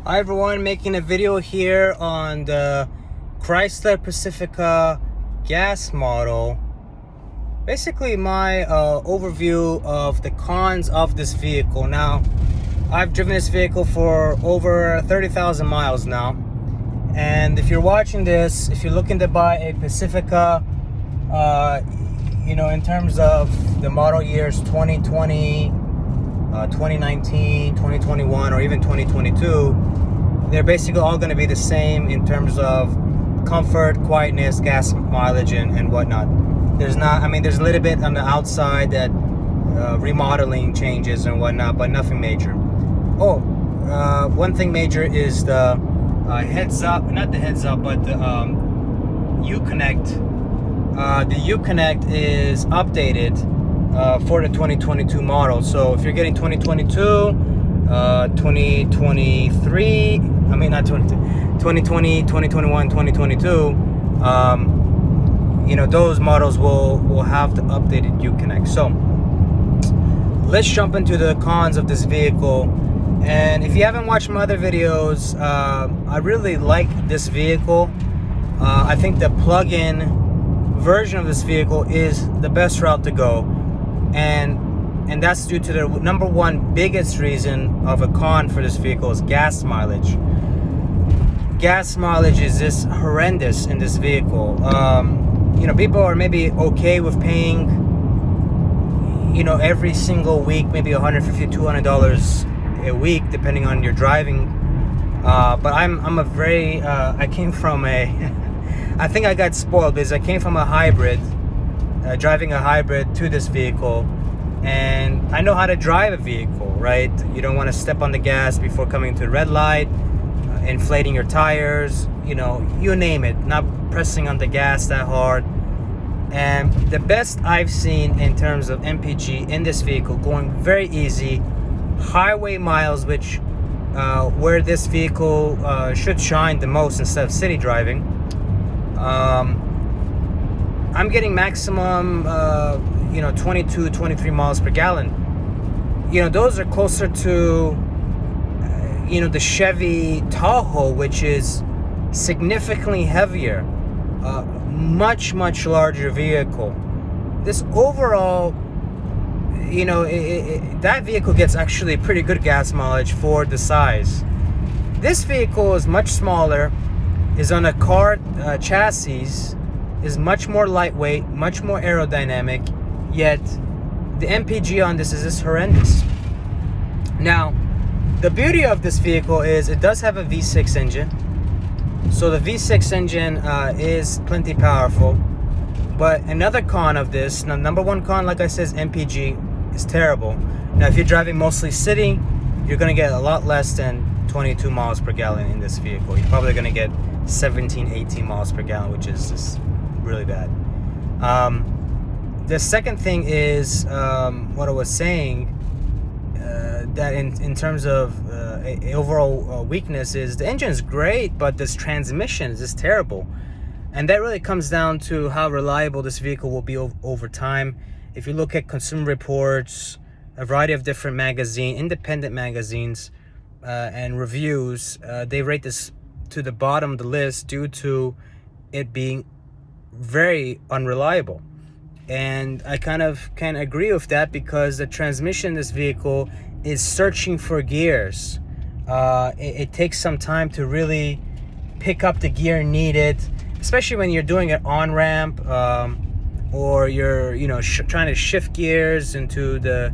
Hi everyone, making a video here on the Chrysler Pacifica gas model. Basically my overview of the cons of this vehicle. Now, I've driven this vehicle for over 30,000 miles now. And if you're watching this, if you're looking to buy a Pacifica, in terms of the model years 2020, 2019, 2021, or even 2022, they're basically all going to be the same in terms of comfort, quietness, gas mileage, and whatnot. There's a little bit on the outside that remodeling changes and whatnot, but nothing major. One thing major is the not the heads up, but the Uconnect. The Uconnect is updated for the 2022 model. So if you're getting 2022, 2023, not 2020, 2021, 2022, those models will have the updated Uconnect. So let's jump into the cons of this vehicle. And if you haven't watched my other videos, I really like this vehicle. I think the plug-in version of this vehicle is the best route to go, and that's due to the number one biggest reason of a con for this vehicle is gas mileage. Gas mileage is just horrendous in this vehicle. People are maybe okay with paying, every single week, maybe $150, $200 a week, depending on your driving. But I came from I think I got spoiled because I came from a hybrid, driving a hybrid to this vehicle, and I know how to drive a vehicle, right? You don't want to step on the gas before coming to a red light, inflating your tires, you name it, not pressing on the gas that hard. And the best I've seen in terms of MPG in this vehicle, going very easy, highway miles, which where this vehicle should shine the most instead of city driving. I'm getting maximum 22, 23 miles per gallon. Those are closer to the Chevy Tahoe, which is significantly heavier, much larger vehicle. This overall, that vehicle gets actually pretty good gas mileage for the size. This vehicle is much smaller, is on a car chassis, is much more lightweight, much more aerodynamic, yet the MPG on this is just horrendous. Now, the beauty of this vehicle is it does have a V6 engine. So the V6 engine is plenty powerful. But another con of this, number one con, like I said, is MPG is terrible. Now, if you're driving mostly city, you're going to get a lot less than 22 miles per gallon in this vehicle. You're probably going to get 17, 18 miles per gallon, which is just really bad. The second thing is what I was saying, that in terms of overall weakness is the engine is great, but this transmission is just terrible. And that really comes down to how reliable this vehicle will be over time. If you look at Consumer Reports, a variety of different independent magazines, and reviews, they rate this to the bottom of the list due to it being very unreliable. And I kind of can agree with that, because the transmission in this vehicle is searching for gears. It takes some time to really pick up the gear needed, especially when you're doing an on-ramp, or you're trying to shift gears into the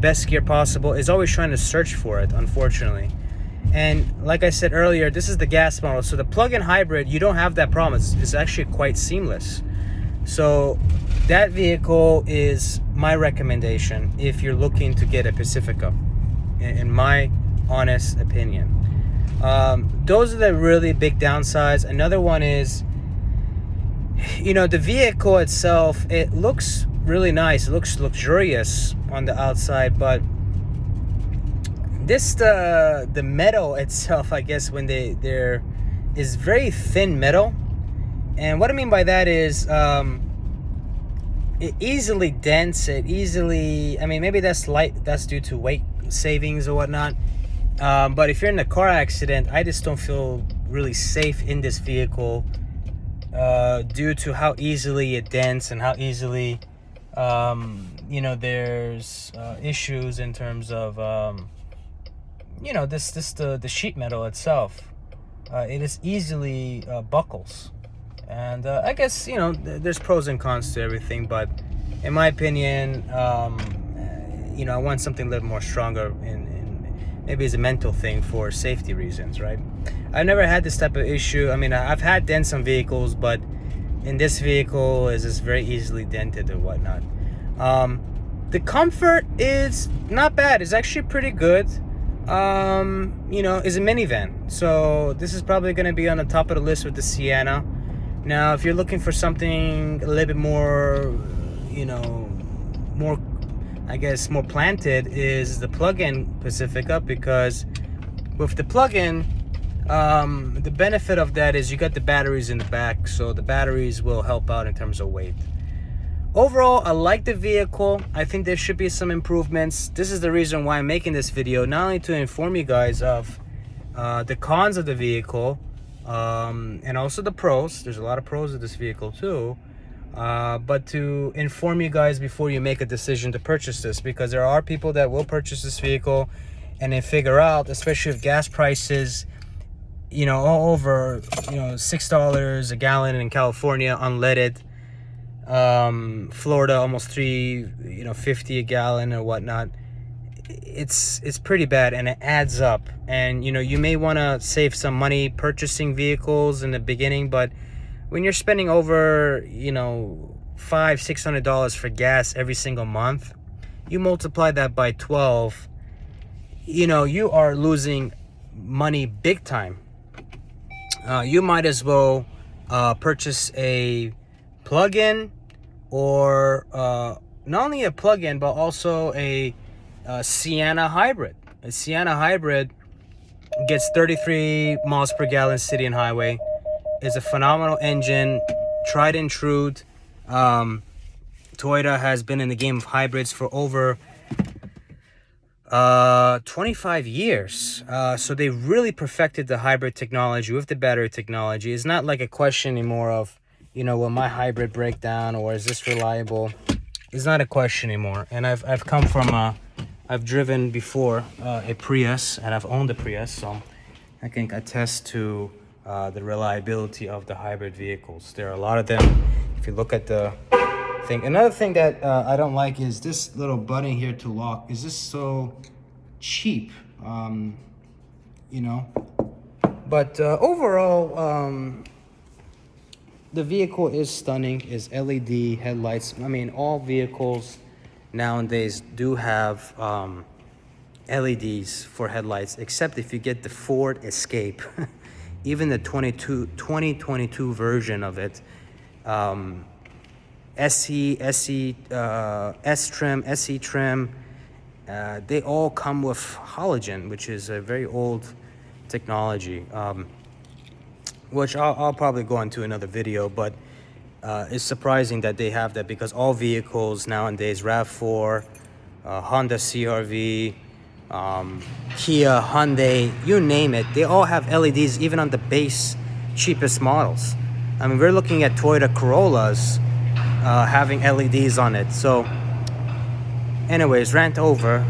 best gear possible. Is always trying to search for it, unfortunately. And like I said earlier, this is the gas model, so the plug-in hybrid, you don't have that problem. It's actually quite seamless. So that vehicle is my recommendation if you're looking to get a Pacifica, in my honest opinion. Those are the really big downsides. Another one is, the vehicle itself, it looks really nice. It looks luxurious on the outside, but the metal itself, I guess, when there is very thin metal. And what I mean by that is it easily dents. Maybe that's due to weight savings or whatnot. But if you're in a car accident, I just don't feel really safe in this vehicle due to how easily it dents and how easily, there's issues in terms of, the sheet metal itself. It is easily buckles. And I guess, there's pros and cons to everything, but in my opinion, I want something a little more stronger in maybe it's a mental thing for safety reasons, right? I've never had this type of issue. I mean, I've had dents on vehicles, but in this vehicle is just very easily dented or whatnot. The comfort is not bad. It's actually pretty good. Is a minivan. So this is probably going to be on the top of the list with the Sienna. Now, if you're looking for something a little bit more, more planted, is the plug-in Pacifica, because with the plug-in, the benefit of that is you got the batteries in the back, so the batteries will help out in terms of weight. Overall, I like the vehicle. I think there should be some improvements. This is the reason why I'm making this video, not only to inform you guys of the cons of the vehicle, and also the pros. There's a lot of pros of this vehicle too, but to inform you guys before you make a decision to purchase this, because there are people that will purchase this vehicle and they figure out, especially with gas prices, all over, $6 a gallon in California unleaded, Florida almost $3.50 a gallon or whatnot. It's pretty bad, and it adds up. And you may want to save some money purchasing vehicles in the beginning, but when you're spending over $500-600 for gas every single month, you multiply that by 12, you are losing money big time. You might as well purchase a plug-in, or not only a plug-in but also a Sienna hybrid. A Sienna hybrid gets 33 miles per gallon city and highway. It's a phenomenal engine, tried and true. Toyota has been in the game of hybrids for over 25 years. So they really perfected the hybrid technology with the battery technology. It's not like a question anymore of, will my hybrid break down, or is this reliable? It's not a question anymore. And I've come from I've driven before a Prius, and I've owned a Prius, so I can attest to the reliability of the hybrid vehicles. There are a lot of them. If you look at the thing, another thing that I don't like is this little button here to lock. Is this so cheap? But overall, the vehicle is stunning. Is LED headlights. I mean, all vehicles nowadays do have LEDs for headlights, except if you get the Ford Escape. Even the 2022 version of it, SE, S-trim, SE trim, they all come with halogen, which is a very old technology, which I'll probably go into another video, but it's surprising that they have that, because all vehicles nowadays, RAV4, Honda CR-V, Kia, Hyundai, you name it, they all have LEDs, even on the base cheapest models. I mean, we're looking at Toyota Corollas having LEDs on it. So anyways, rant over.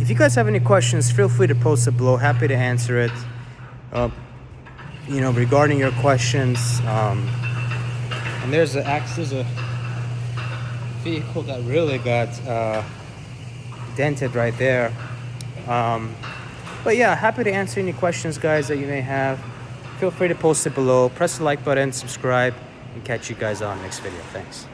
If you guys have any questions, feel free to post it below. Happy to answer it. Regarding your questions, and there's a vehicle that really got dented right there. But yeah, happy to answer any questions, guys, that you may have. Feel free to post it below. Press the like button, subscribe, and catch you guys on the next video. Thanks.